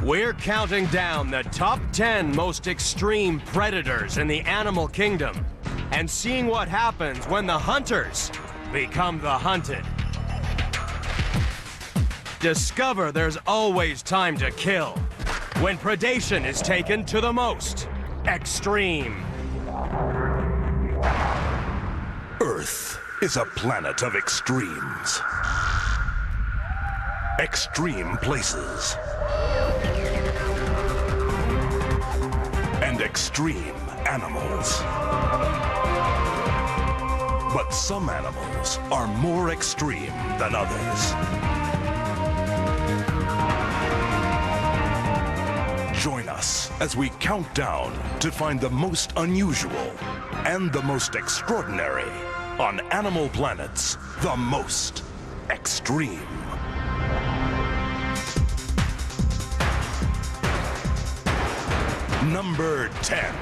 We're counting down the top 10 most extreme predators in the animal kingdom and seeing what happens when the hunters become the hunted. Discover there's always time to kill when predation is taken to the most extreme. Earth is a planet of extremes. Extreme places. And extreme animals. But some animals are more extreme than others. Join us as we count down to find the most unusual and the most extraordinary on Animal Planet's The Most Extreme. Number 10.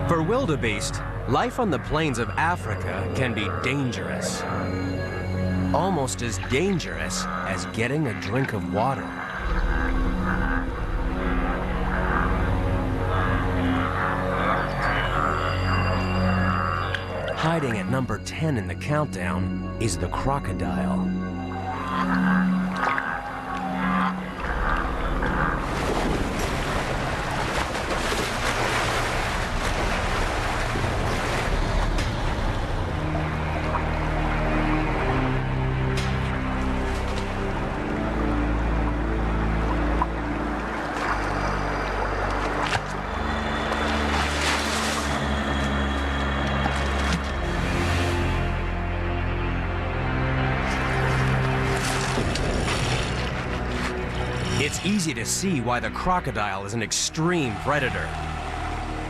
For wildebeest, life on the plains of Africa can be dangerous. Almost as dangerous as getting a drink of water. Hiding at number 10 in the countdown is the crocodile. It's easy to see why the crocodile is an extreme predator.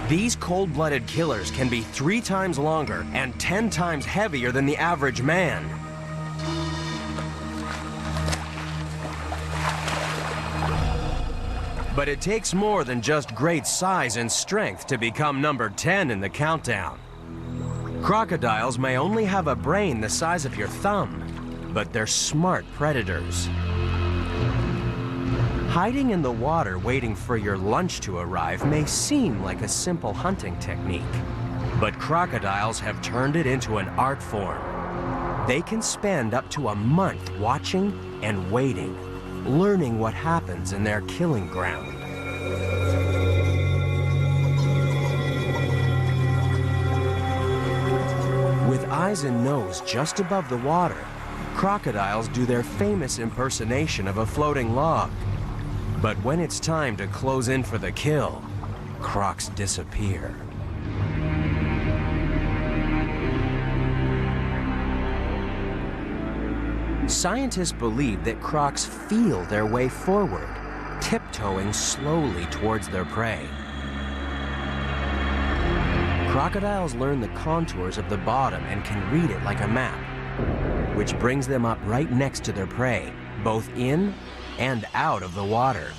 These cold-blooded killers can be 3 times longer and 10 times heavier than the average man. But it takes more than just great size and strength to become number 10 in the countdown. Crocodiles may only have a brain the size of your thumb, but they're smart predators. Hiding in the water waiting for your lunch to arrive may seem like a simple hunting technique, but crocodiles have turned it into an art form. They can spend up to a month watching and waiting, learning what happens in their killing ground. With eyes and nose just above the water, crocodiles do their famous impersonation of a floating log. But when it's time to close in for the kill, crocs disappear. Scientists believe that crocs feel their way forward, tiptoeing slowly towards their prey. Crocodiles learn the contours of the bottom and can read it like a map, which brings them up right next to their prey, both in and out of the water.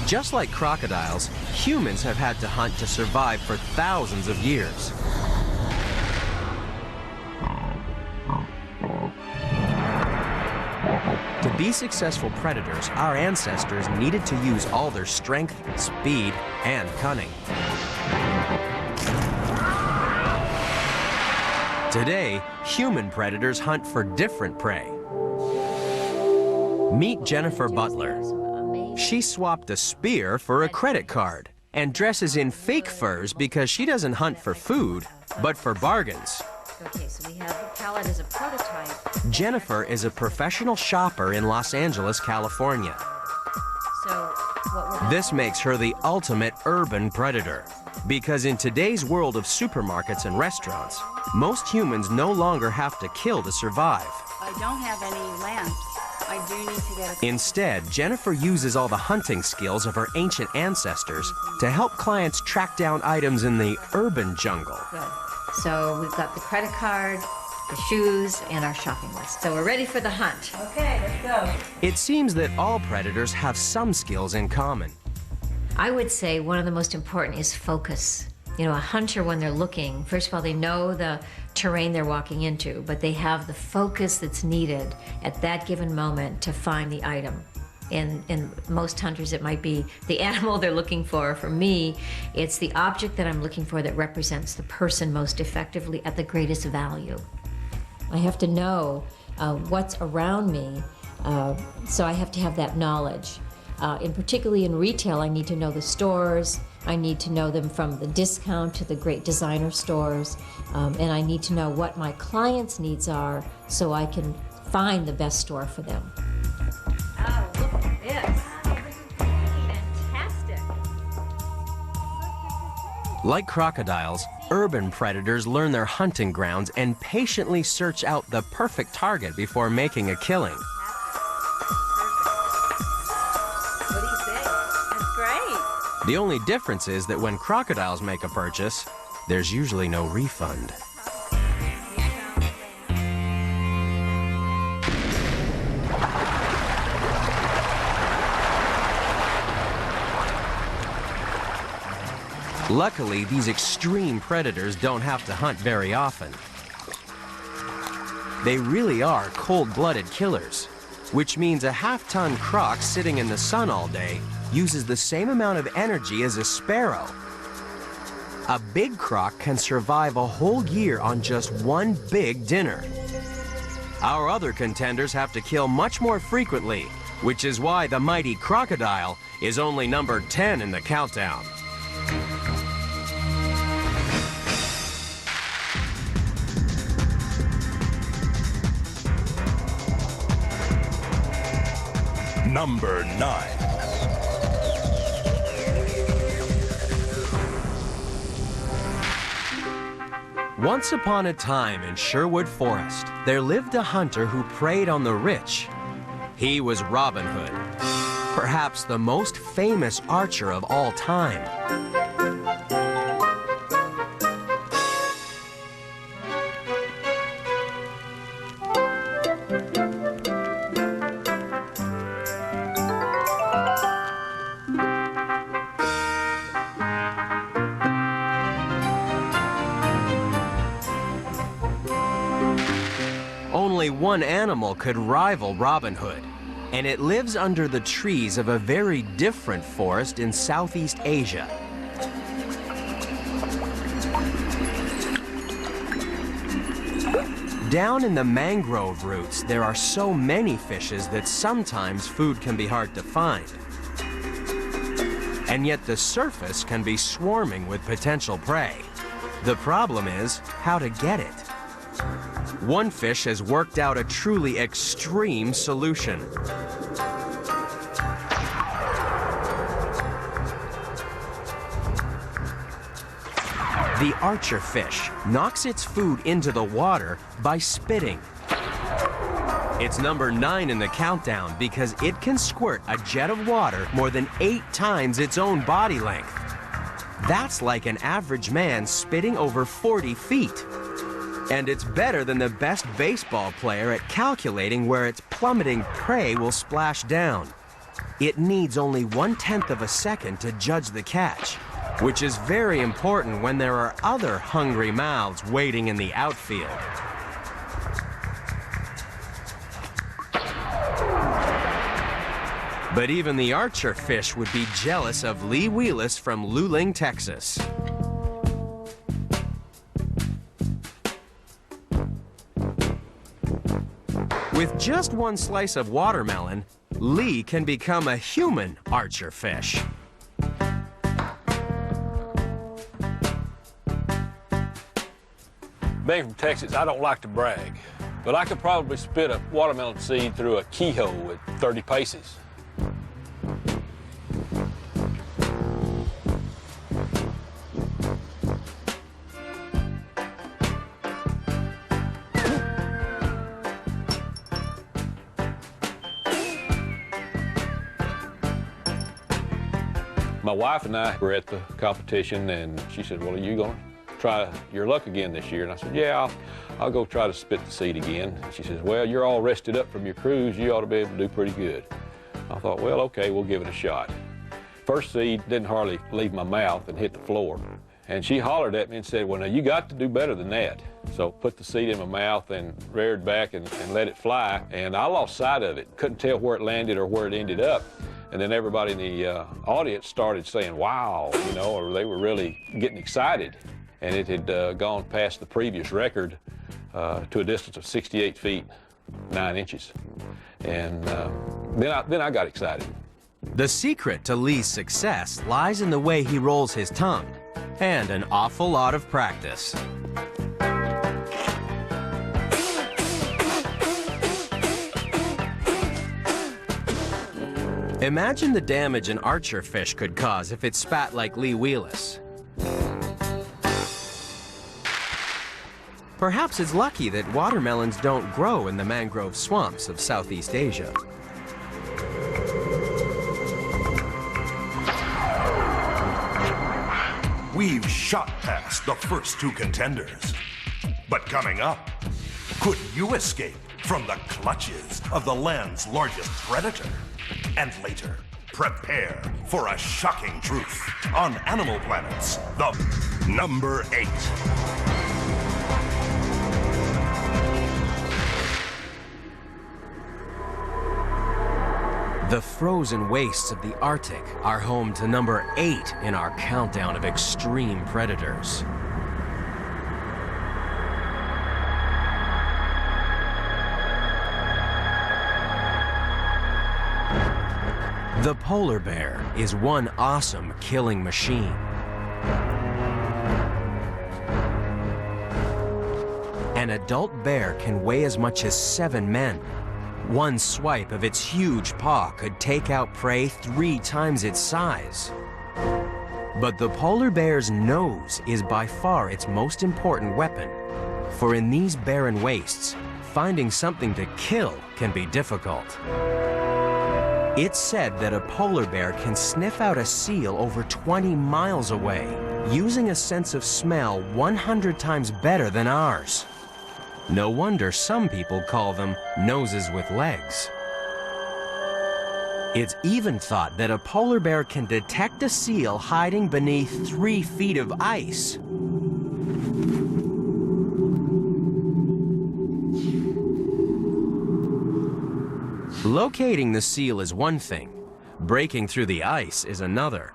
Just like crocodiles, humans have had to hunt to survive for thousands of years. To be successful predators, our ancestors needed to use all their strength, speed, and cunning. Today, human predators hunt for different prey. Meet Jennifer Butler. She swapped a spear for a credit card and dresses in fake furs because she doesn't hunt for food, but for bargains. Okay, so we have the palette as a prototype. Jennifer is a professional shopper in Los Angeles, California. So what This makes her the ultimate urban predator, because in today's world of supermarkets and restaurants, most humans no longer have to kill to survive. I don't have any lamps. I do need to get a... Instead, Jennifer uses all the hunting skills of her ancient ancestors to help clients track down items in the urban jungle. Good. So we've got the credit card, the shoes, and our shopping list. So we're ready for the hunt. Okay, let's go. It seems that all predators have some skills in common. I would say one of the most important is focus. You know, a hunter, when they're looking, first of all, they know the terrain they're walking into, but they have the focus that's needed at that given moment to find the item. In most hunters, it might be the animal they're looking for. For me, it's the object that I'm looking for that represents the person most effectively at the greatest value. I have to know what's around me, so I have to have that knowledge. Particularly in retail, I need to know the stores. I need to know them from the discount to the great designer stores. And I need to know what my clients' needs are so I can find the best store for them. Oh, look at this. Wow, this is fantastic. Like crocodiles, urban predators learn their hunting grounds and patiently search out the perfect target before making a killing. What do you think? That's great. The only difference is that when crocodiles make a purchase, there's usually no refund. Luckily, these extreme predators don't have to hunt very often. They really are cold-blooded killers, which means a half-ton croc sitting in the sun all day uses the same amount of energy as a sparrow. A big croc can survive a whole year on just one big dinner. Our other contenders have to kill much more frequently, which is why the mighty crocodile is only number 10 in the countdown. Number 9. Once upon a time in Sherwood Forest, there lived a hunter who preyed on the rich. He was Robin Hood, perhaps the most famous archer of all time. Only one animal could rival Robin Hood, and it lives under the trees of a very different forest in Southeast Asia. Down in the mangrove roots, there are so many fishes that sometimes food can be hard to find. And yet the surface can be swarming with potential prey. The problem is how to get it. One fish has worked out a truly extreme solution. The archer fish knocks its food into the water by spitting. It's number 9 in the countdown because it can squirt a jet of water more than 8 times its own body length. That's like an average man spitting over 40 feet. And it's better than the best baseball player at calculating where its plummeting prey will splash down. It needs only 1/10 of a second to judge the catch, which is very important when there are other hungry mouths waiting in the outfield. But even the archer fish would be jealous of Lee Wheelis from Luling, Texas. With just one slice of watermelon, Lee can become a human archer fish. Being from Texas, I don't like to brag, but I could probably spit a watermelon seed through a keyhole at 30 paces. My wife and I were at the competition, and she said, well, are you going to try your luck again this year? And I said, yeah, I'll go try to spit the seed again. She says, well, you're all rested up from your cruise. You ought to be able to do pretty good. I thought, well, okay, we'll give it a shot. First seed didn't hardly leave my mouth and hit the floor. And she hollered at me and said, well, now you got to do better than that. So put the seed in my mouth and reared back and let it fly. And I lost sight of it. Couldn't tell where it landed or where it ended up. And then everybody in the audience started saying, wow, you know, or they were really getting excited. And it had gone past the previous record to a distance of 68 feet, 9 inches. And then I got excited. The secret to Lee's success lies in the way he rolls his tongue and an awful lot of practice. Imagine the damage an archerfish could cause if it spat like Lee Wheelis. Perhaps it's lucky that watermelons don't grow in the mangrove swamps of Southeast Asia. We've shot past the first 2 contenders. But coming up, could you escape from the clutches of the land's largest predator? And later, prepare for a shocking truth on Animal Planet's The Number 8. The frozen wastes of the Arctic are home to number 8 in our countdown of extreme predators. The polar bear is one awesome killing machine. An adult bear can weigh as much as 7 men. One swipe of its huge paw could take out prey 3 times its size. But the polar bear's nose is by far its most important weapon. For in these barren wastes, finding something to kill can be difficult. It's said that a polar bear can sniff out a seal over 20 miles away, using a sense of smell 100 times better than ours. No wonder some people call them noses with legs. It's even thought that a polar bear can detect a seal hiding beneath 3 feet of ice. Locating the seal is one thing, breaking through the ice is another.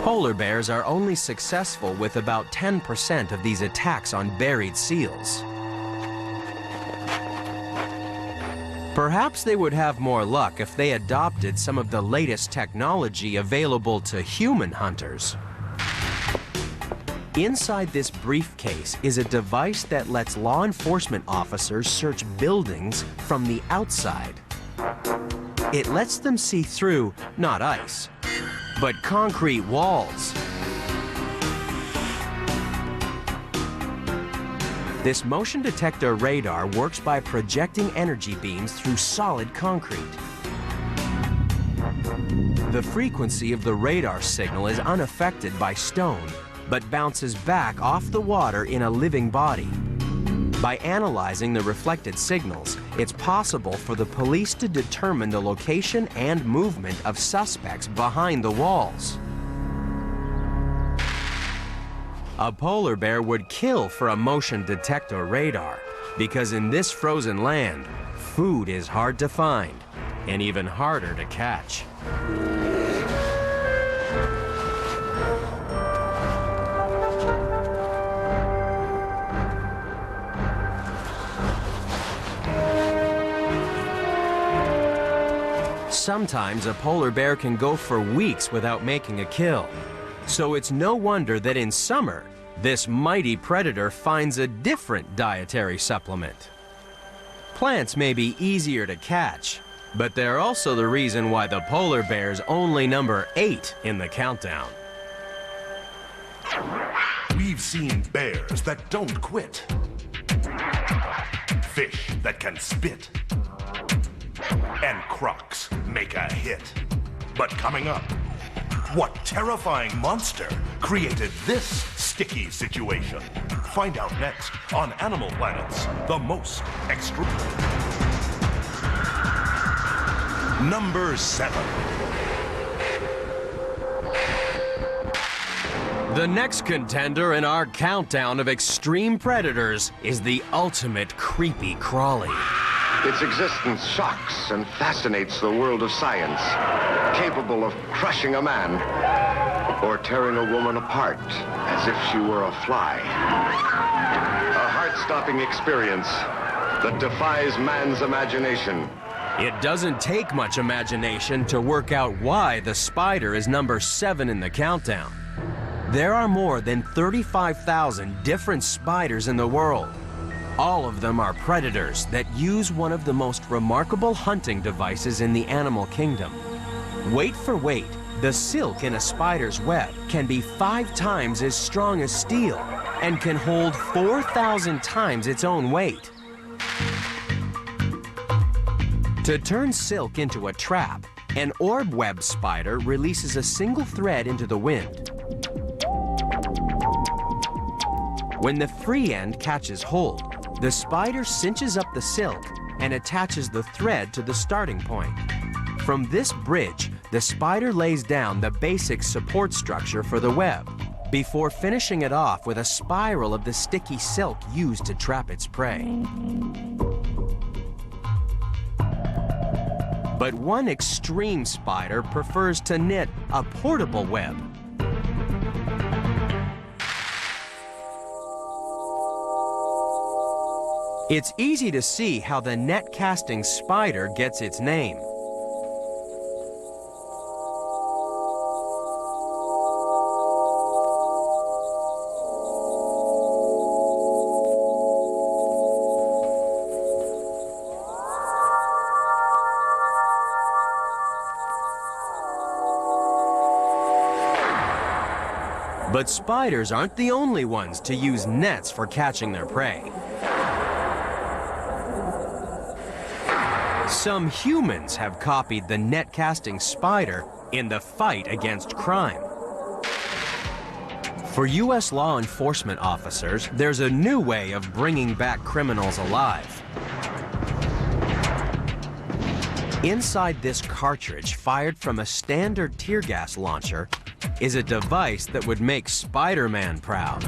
Polar bears are only successful with about 10% of these attacks on buried seals. Perhaps they would have more luck if they adopted some of the latest technology available to human hunters. Inside this briefcase is a device that lets law enforcement officers search buildings from the outside. It lets them see through, not ice, but concrete walls. This motion detector radar works by projecting energy beams through solid concrete. The frequency of the radar signal is unaffected by stone, but bounces back off the water in a living body. By analyzing the reflected signals, it's possible for the police to determine the location and movement of suspects behind the walls. A polar bear would kill for a motion detector radar, because in this frozen land, food is hard to find and even harder to catch. Sometimes a polar bear can go for weeks without making a kill. So it's no wonder that in summer, this mighty predator finds a different dietary supplement. Plants may be easier to catch, but they're also the reason why the polar bear's only number 8 in the countdown. We've seen bears that don't quit, fish that can spit, and crocs make a hit. But coming up, what terrifying monster created this sticky situation? Find out next on Animal Planet's The Most Extreme. Number 7. The next contender in our countdown of extreme predators is the ultimate creepy crawly. Its existence shocks and fascinates the world of science, capable of crushing a man or tearing a woman apart as if she were a fly. A heart-stopping experience that defies man's imagination. It doesn't take much imagination to work out why the spider is number 7 in the countdown. There are more than 35,000 different spiders in the world. All of them are predators that use one of the most remarkable hunting devices in the animal kingdom. Weight for weight, the silk in a spider's web can be 5 times as strong as steel and can hold 4,000 times its own weight. To turn silk into a trap, an orb web spider releases a single thread into the wind. When the free end catches hold, the spider cinches up the silk and attaches the thread to the starting point. From this bridge, the spider lays down the basic support structure for the web, before finishing it off with a spiral of the sticky silk used to trap its prey. But one extreme spider prefers to knit a portable web. It's easy to see how the net-casting spider gets its name. But spiders aren't the only ones to use nets for catching their prey. Some humans have copied the net-casting spider in the fight against crime. For U.S. law enforcement officers, there's a new way of bringing back criminals alive. Inside this cartridge, fired from a standard tear gas launcher, is a device that would make Spider-Man proud.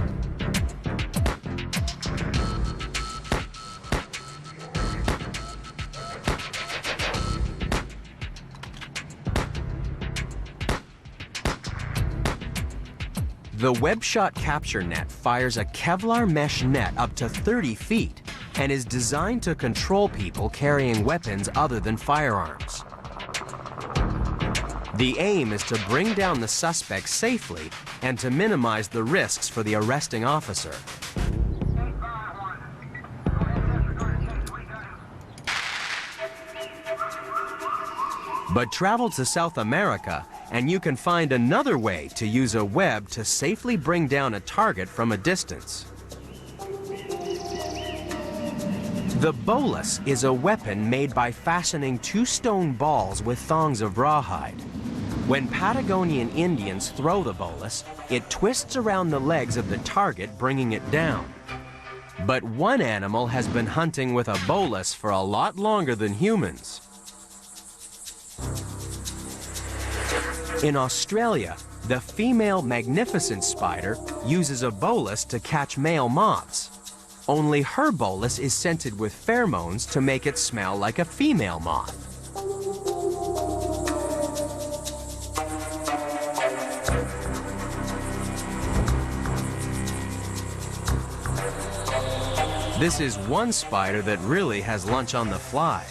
The WebShot capture net fires a Kevlar mesh net up to 30 feet and is designed to control people carrying weapons other than firearms. The aim is to bring down the suspect safely and to minimize the risks for the arresting officer. But travel to South America and you can find another way to use a web to safely bring down a target from a distance. The bolus is a weapon made by fastening 2 stone balls with thongs of rawhide. When Patagonian Indians throw the bolus, it twists around the legs of the target, bringing it down. But one animal has been hunting with a bolus for a lot longer than humans. In Australia, the female magnificent spider uses a bolus to catch male moths. Only her bolus is scented with pheromones to make it smell like a female moth. This is one spider that really has lunch on the fly.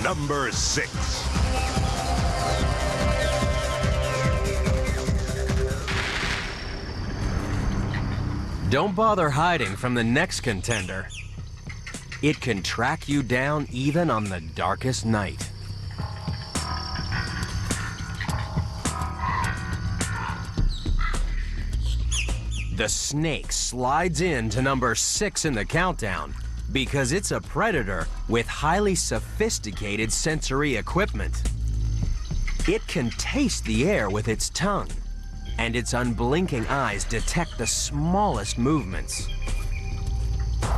Number 6. Don't bother hiding from the next contender. It can track you down even on the darkest night. The snake slides in to number 6 in the countdown because it's a predator with highly sophisticated sensory equipment. It can taste the air with its tongue, and its unblinking eyes detect the smallest movements.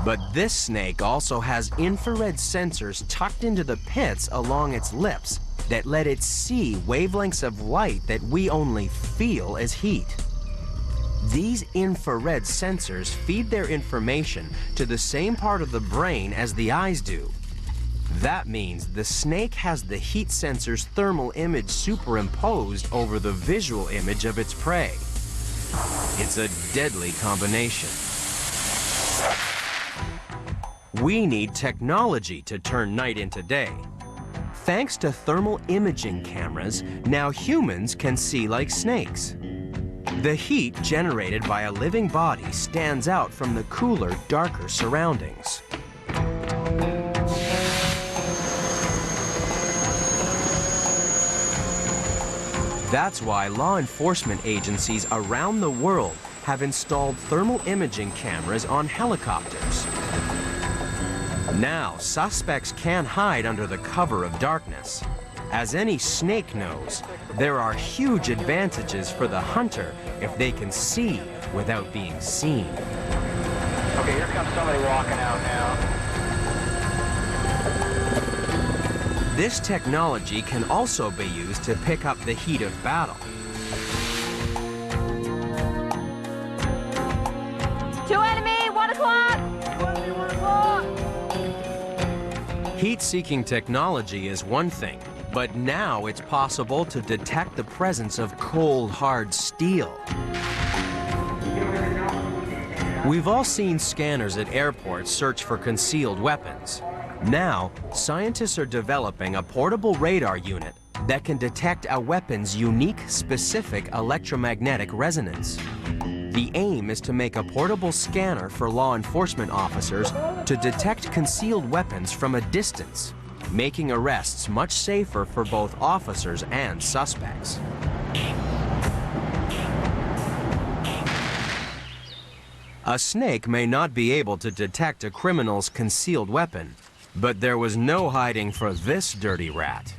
But this snake also has infrared sensors tucked into the pits along its lips that let it see wavelengths of light that we only feel as heat. These infrared sensors feed their information to the same part of the brain as the eyes do. That means the snake has the heat sensor's thermal image superimposed over the visual image of its prey. It's a deadly combination. We need technology to turn night into day. Thanks to thermal imaging cameras, now humans can see like snakes. The heat generated by a living body stands out from the cooler, darker surroundings. That's why law enforcement agencies around the world have installed thermal imaging cameras on helicopters. Now, suspects can't hide under the cover of darkness. As any snake knows, there are huge advantages for the hunter if they can see without being seen. Okay, here comes somebody walking out now. This technology can also be used to pick up the heat of battle. 2 enemy, 1 o'clock! 2 enemy, 1 o'clock! Heat-seeking technology is one thing, but now it's possible to detect the presence of cold, hard steel. We've all seen scanners at airports search for concealed weapons. Now, scientists are developing a portable radar unit that can detect a weapon's unique, specific electromagnetic resonance. The aim is to make a portable scanner for law enforcement officers to detect concealed weapons from a distance, making arrests much safer for both officers and suspects. A snake may not be able to detect a criminal's concealed weapon, but there was no hiding for this dirty rat.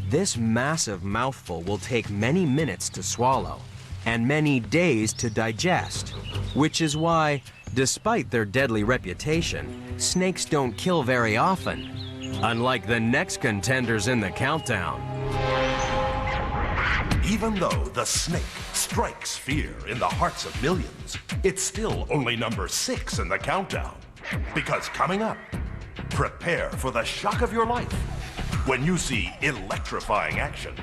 This massive mouthful will take many minutes to swallow and many days to digest, which is why, despite their deadly reputation, snakes don't kill very often, unlike the next contenders in the countdown. Even though the snake strikes fear in the hearts of millions, it's still only number 6 in the countdown. Because coming up, prepare for the shock of your life when you see electrifying action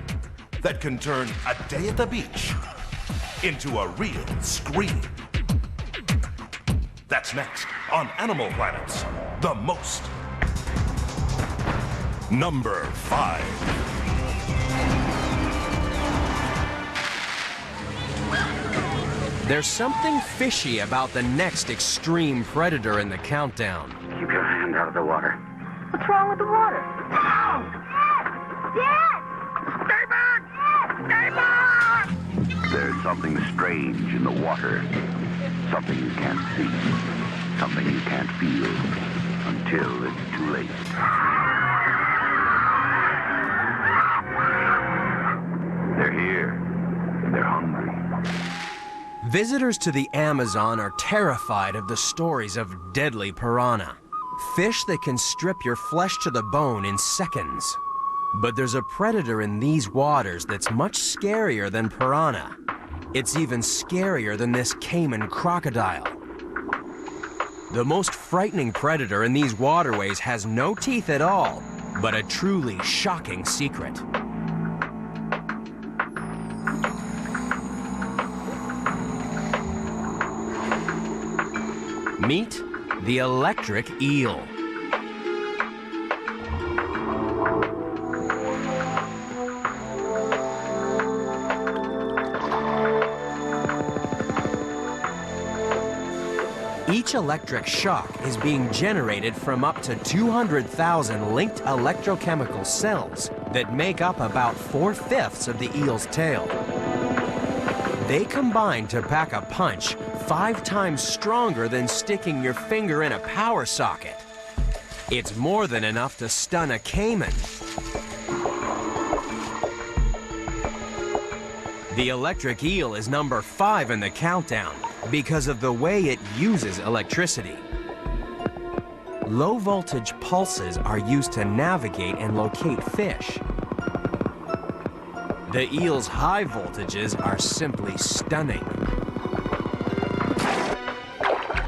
that can turn a day at the beach into a real scream. That's next on Animal Planet's The Most. Number 5. There's something fishy about the next extreme predator in the countdown. Keep your hand out of the water. What's wrong with the water? Dad! Dad! Stay back! Stay back! There's something strange in the water. Something you can't see. Something you can't feel until it's too late. They're here. And they're hungry. Visitors to the Amazon are terrified of the stories of deadly piranha, fish that can strip your flesh to the bone in seconds. But there's a predator in these waters that's much scarier than piranha. It's even scarier than this Cayman crocodile. The most frightening predator in these waterways has no teeth at all, but a truly shocking secret. Meet the electric eel. Each electric shock is being generated from up to 200,000 linked electrochemical cells that make up about 4/5 of the eel's tail. They combine to pack a punch 5 times stronger than sticking your finger in a power socket. It's more than enough to stun a caiman. The electric eel is number 5 in the countdown because of the way it uses electricity. Low voltage pulses are used to navigate and locate fish. The eel's high voltages are simply stunning.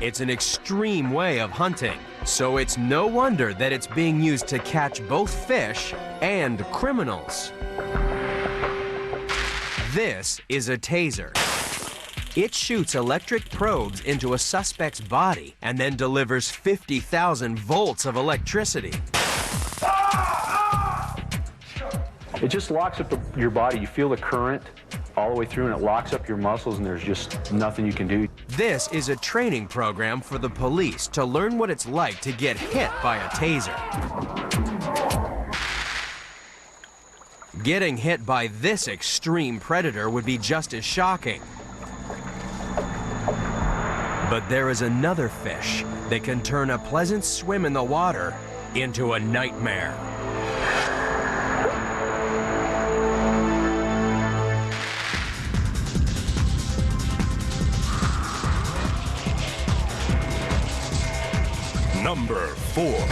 It's an extreme way of hunting, so it's no wonder that it's being used to catch both fish and criminals. This is a taser. It shoots electric probes into a suspect's body and then delivers 50,000 volts of electricity. It just locks up your body. You feel the current all the way through, and it locks up your muscles, and there's just nothing you can do. This is a training program for the police to learn what it's like to get hit by a taser. Getting hit by this extreme predator would be just as shocking. But there is another fish that can turn a pleasant swim in the water into a nightmare. Number 4.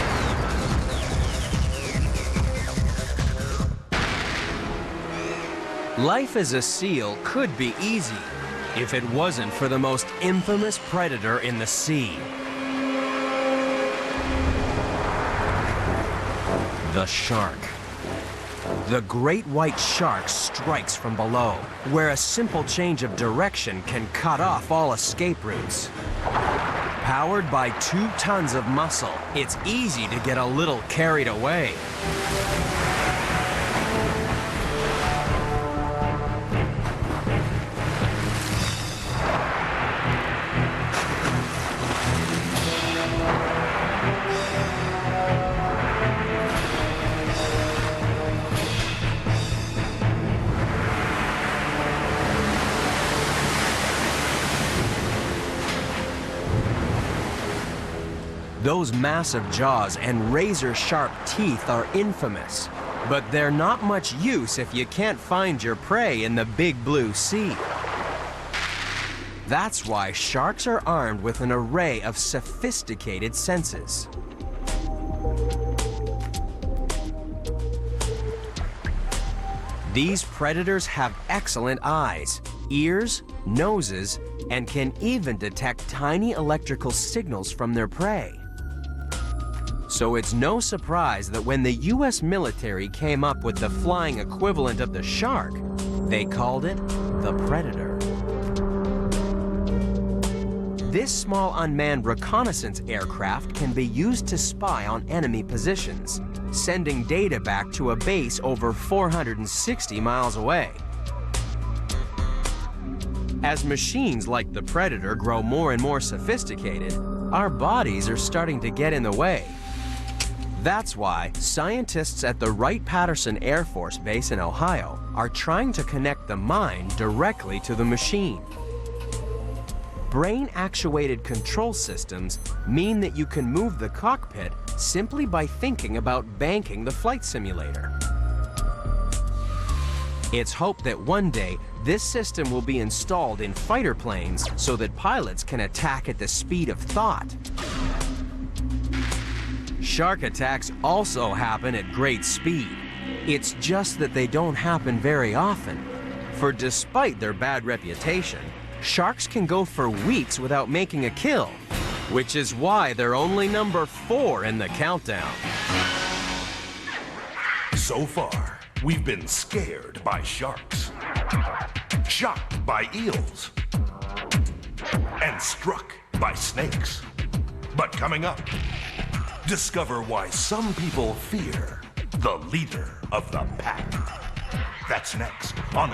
Life as a seal could be easy if it wasn't for the most infamous predator in the sea. The shark. The great white shark strikes from below, where a simple change of direction can cut off all escape routes. Powered by 2 tons of muscle, it's easy to get a little carried away. Those massive jaws and razor-sharp teeth are infamous, but they're not much use if you can't find your prey in the big blue sea. That's why sharks are armed with an array of sophisticated senses. These predators have excellent eyes, ears, noses, and can even detect tiny electrical signals from their prey. So it's no surprise that when the US military came up with the flying equivalent of the shark, they called it the Predator. This small unmanned reconnaissance aircraft can be used to spy on enemy positions, sending data back to a base over 460 miles away. As machines like the Predator grow more and more sophisticated, our bodies are starting to get in the way. That's why scientists at the Wright-Patterson Air Force Base in Ohio are trying to connect the mind directly to the machine. Brain-actuated control systems mean that you can move the cockpit simply by thinking about banking the flight simulator. It's hoped that one day this system will be installed in fighter planes so that pilots can attack at the speed of thought. Shark attacks also happen at great speed. It's just that they don't happen very often. For despite their bad reputation, sharks can go for weeks without making a kill, which is why they're only number 4 in the countdown. So far, we've been scared by sharks, shocked by eels, and struck by snakes. But coming up, discover why some people fear the leader of the pack. That's next on...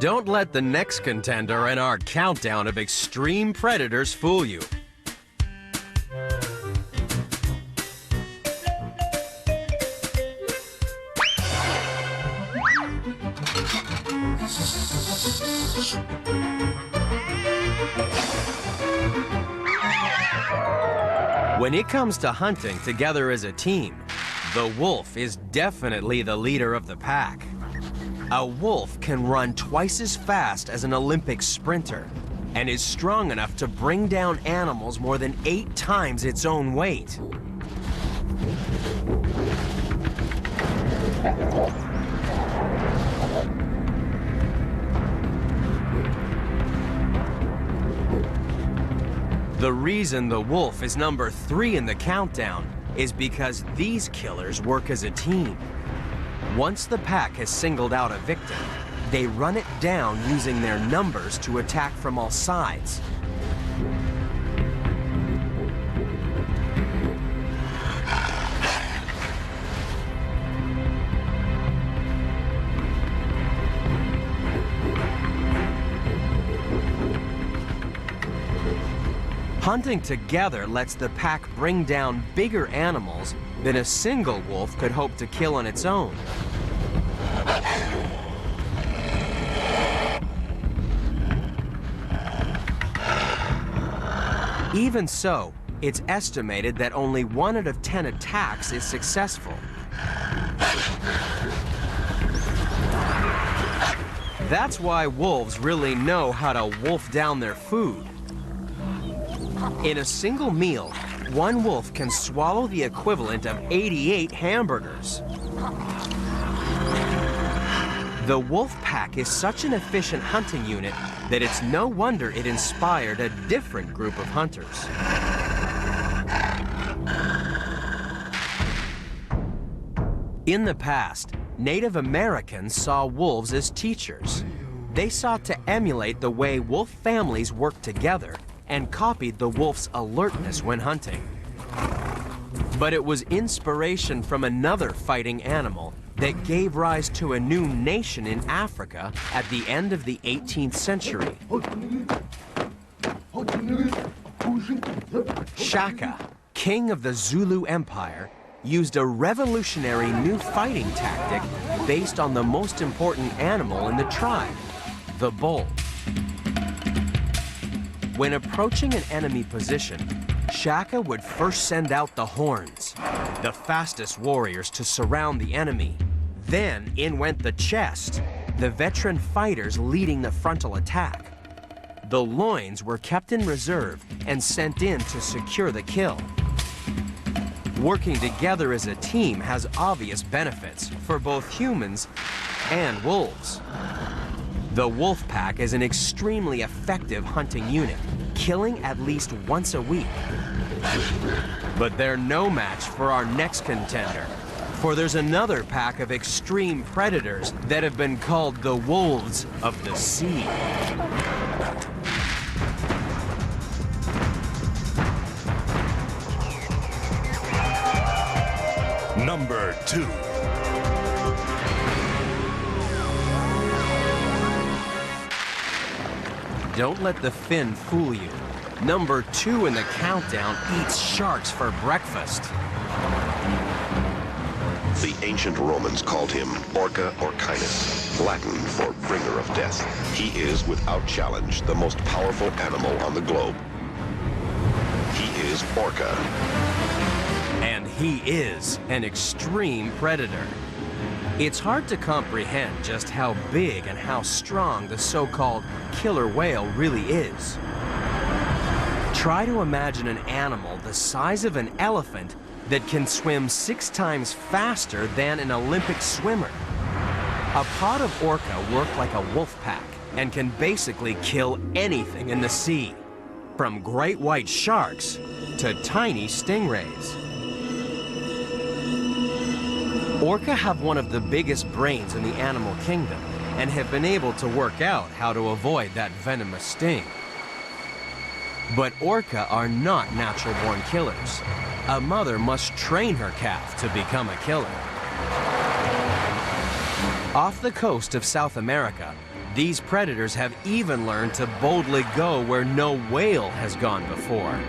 Don't let the next contender in our countdown of extreme predators fool you. When it comes to hunting together as a team, the wolf is definitely the leader of the pack. A wolf can run twice as fast as an Olympic sprinter and is strong enough to bring down animals more than 8 times its own weight. The reason the wolf is number 3 in the countdown is because these killers work as a team. Once the pack has singled out a victim, they run it down using their numbers to attack from all sides. Hunting together lets the pack bring down bigger animals than a single wolf could hope to kill on its own. Even so, it's estimated that only 1 out of 10 attacks is successful. That's why wolves really know how to wolf down their food. In a single meal, one wolf can swallow the equivalent of 88 hamburgers. The wolf pack is such an efficient hunting unit that it's no wonder it inspired a different group of hunters. In the past, Native Americans saw wolves as teachers. They sought to emulate the way wolf families worked together and copied the wolf's alertness when hunting. But it was inspiration from another fighting animal that gave rise to a new nation in Africa at the end of the 18th century. Shaka, king of the Zulu Empire, used a revolutionary new fighting tactic based on the most important animal in the tribe, the bull. When approaching an enemy position, Shaka would first send out the horns, the fastest warriors to surround the enemy. Then in went the chest, the veteran fighters leading the frontal attack. The loins were kept in reserve and sent in to secure the kill. Working together as a team has obvious benefits for both humans and wolves. The wolf pack is an extremely effective hunting unit, killing at least once a week. But they're no match for our next contender, for there's another pack of extreme predators that have been called the wolves of the sea. Number 2. Don't let the fin fool you. Number 2 in the countdown eats sharks for breakfast. The ancient Romans called him Orca Orcinus, Latin for bringer of death. He is, without challenge, the most powerful animal on the globe. He is Orca. And he is an extreme predator. It's hard to comprehend just how big and how strong the so-called killer whale really is. Try to imagine an animal the size of an elephant that can swim 6 times faster than an Olympic swimmer. A pod of orca work like a wolf pack and can basically kill anything in the sea, from great white sharks to tiny stingrays. Orca have one of the biggest brains in the animal kingdom and have been able to work out how to avoid that venomous sting. But orca are not natural-born killers. A mother must train her calf to become a killer. Off the coast of South America, These predators have even learned to boldly go where no whale has gone before.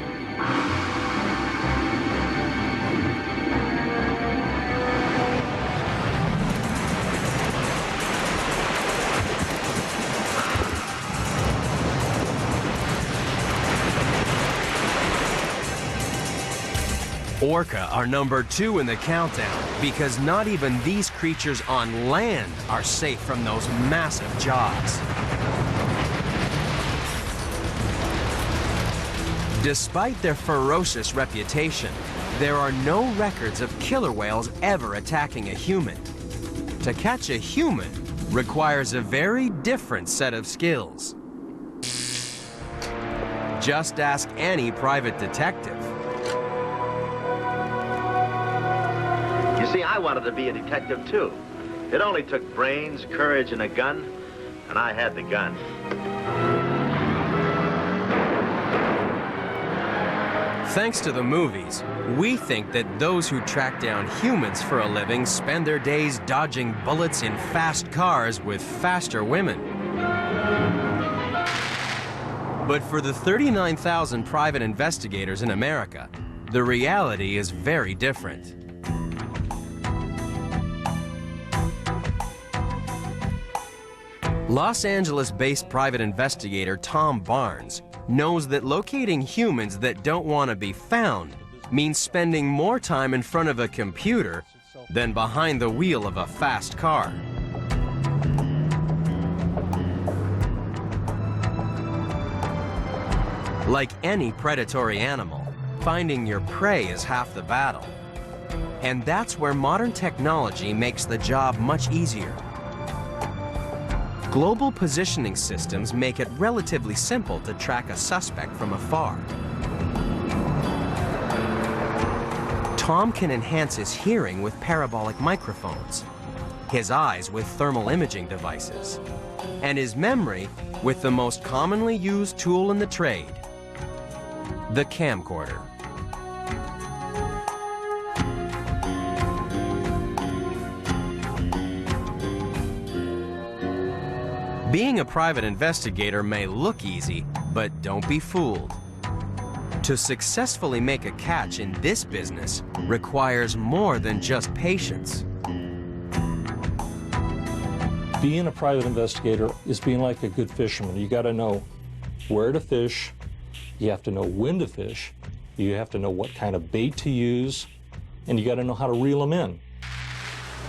Orca are number 2 in the countdown because not even these creatures on land are safe from those massive jaws. Despite their ferocious reputation, there are no records of killer whales ever attacking a human. To catch a human requires a very different set of skills. Just ask any private detective. You see, I wanted to be a detective, too. It only took brains, courage, and a gun, and I had the gun. Thanks to the movies, we think that those who track down humans for a living spend their days dodging bullets in fast cars with faster women. But for the 39,000 private investigators in America, the reality is very different. Los Angeles-based private investigator Tom Barnes knows that locating humans that don't want to be found means spending more time in front of a computer than behind the wheel of a fast car. Like any predatory animal, finding your prey is half the battle. And that's where modern technology makes the job much easier. Global positioning systems make it relatively simple to track a suspect from afar. Tom can enhance his hearing with parabolic microphones, his eyes with thermal imaging devices, and his memory with the most commonly used tool in the trade, the camcorder. Being a private investigator may look easy, but don't be fooled. To successfully make a catch in this business requires more than just patience. Being a private investigator is being like a good fisherman. You got to know where to fish, you have to know when to fish, you have to know what kind of bait to use, and you got to know how to reel them in.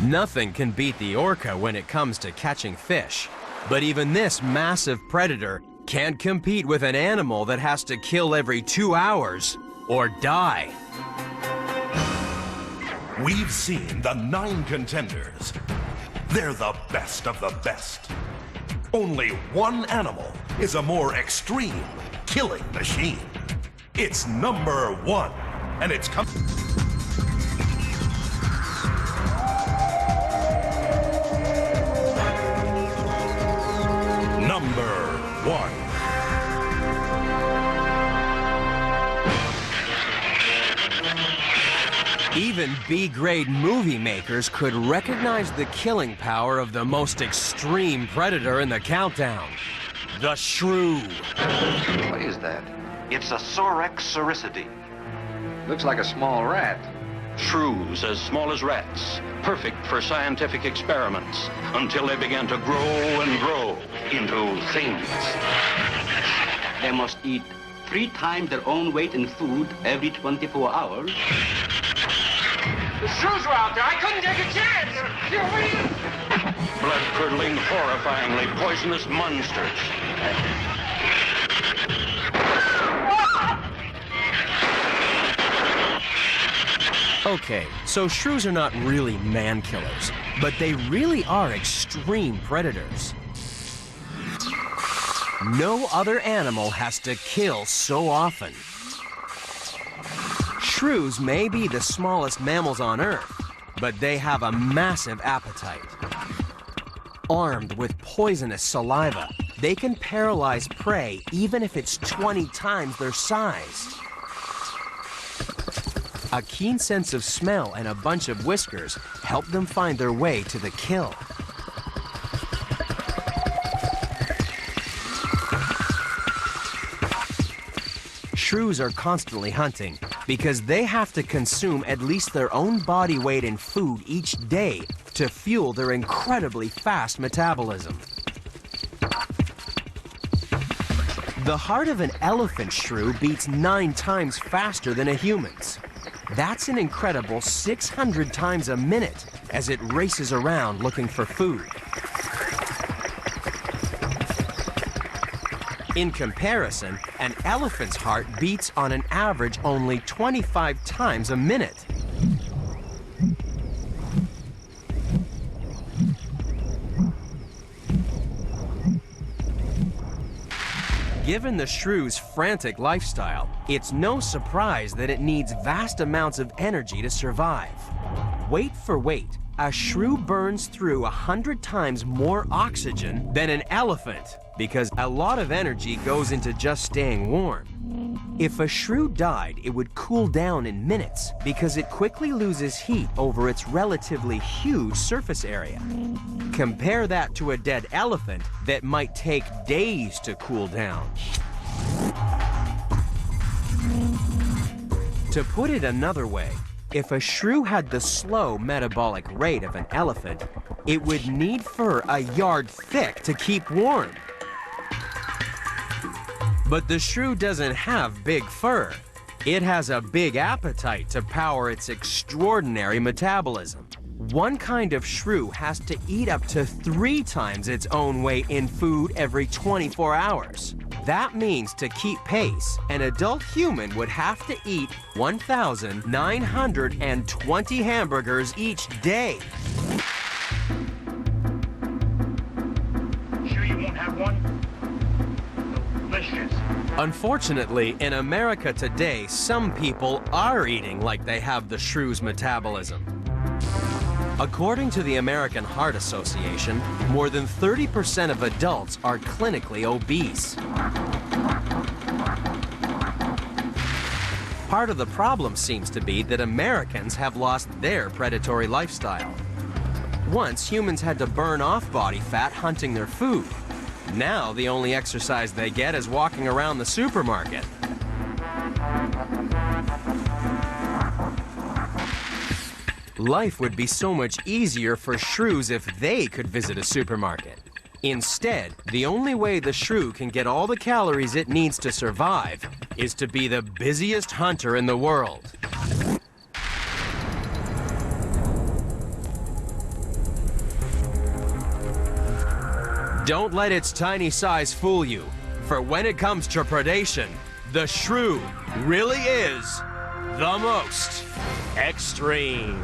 Nothing can beat the orca when it comes to catching fish. But even this massive predator can't compete with an animal that has to kill every 2 hours or die. We've seen the 9 contenders. They're the best of the best. Only one animal is a more extreme killing machine. It's number 1, and it's coming. Number 1. Even B-grade movie makers could recognize the killing power of the most extreme predator in the countdown, the shrew. What is that? It's a Sorex cericidae. Looks like a small rat. Shrews as small as rats, perfect for scientific experiments, until they began to grow and grow into things. They must eat 3 times their own weight in food every 24 hours. The shrews were out there. I couldn't take a chance. Blood-curdling, horrifyingly poisonous monsters. Okay, so shrews are not really man-killers, but they really are extreme predators. No other animal has to kill so often. Shrews may be the smallest mammals on Earth, but they have a massive appetite. Armed with poisonous saliva, they can paralyze prey even if it's 20 times their size. A keen sense of smell and a bunch of whiskers help them find their way to the kill. shrews are constantly hunting because they have to consume at least their own body weight in food each day to fuel their incredibly fast metabolism. The heart of an elephant shrew beats 9 times faster than a human's. That's an incredible 600 times a minute as it races around looking for food. In comparison, an elephant's heart beats on an average only 25 times a minute. Given the shrew's frantic lifestyle, it's no surprise that it needs vast amounts of energy to survive. Weight for weight, a shrew burns through 100 times more oxygen than an elephant because a lot of energy goes into just staying warm. If a shrew died, it would cool down in minutes because it quickly loses heat over its relatively huge surface area. Compare that to a dead elephant that might take days to cool down. To put it another way, if a shrew had the slow metabolic rate of an elephant, it would need fur a yard thick to keep warm. But the shrew doesn't have big fur. It has a big appetite to power its extraordinary metabolism. One kind of shrew has to eat up to 3 times its own weight in food every 24 hours. That means to keep pace, an adult human would have to eat 1,920 hamburgers each day. Sure you won't have one? Delicious. Unfortunately, in America today, some people are eating like they have the shrew's metabolism. According to the American Heart Association, more than 30% of adults are clinically obese. Part of the problem seems to be that Americans have lost their predatory lifestyle. Once, humans had to burn off body fat hunting their food. Now, the only exercise they get is walking around the supermarket. Life would be so much easier for shrews if they could visit a supermarket. Instead, the only way the shrew can get all the calories it needs to survive is to be the busiest hunter in the world. Don't let its tiny size fool you, for when it comes to predation, the shrew really is the most extreme.